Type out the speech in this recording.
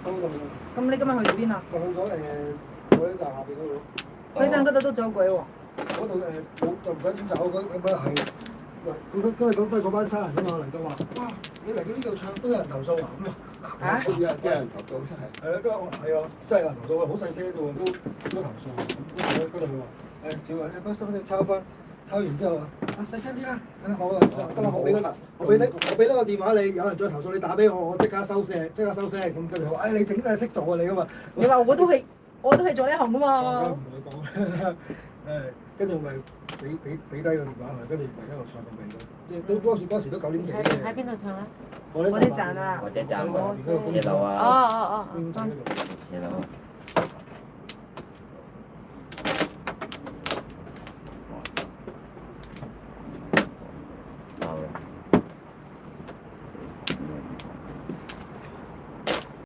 收到啦。咁你今日去咗邊啊？就去咗火車站下邊嗰度。火車站嗰度都走鬼喎。嗰度冇就唔使點走，咁啊係。佢今日講都係嗰班差人啊嘛嚟到話，哇！你嚟到呢度唱都有人投訴啊咁啊！嚇？啲人投訴出嚟。係啊，都係啊，真係有人投訴啊，好細聲啫喎，都投訴。咁嗰度佢話照啊，不收你抄完之後啊，細聲啲啦，得啦好啊，得啦，我俾呢個電話你，有人再投訴你打俾我，我即刻收聲，咁跟住佢話，你整係識做啊你咁啊！你話我都係做呢行噶嘛？我唔同佢講，跟住咪俾低個電話佢，跟住咪一路唱到尾咯。即係嗰時都9點幾嘅。喺邊度唱啊？火車站啊！火車站車車樓啊。哦。車樓。車樓啊。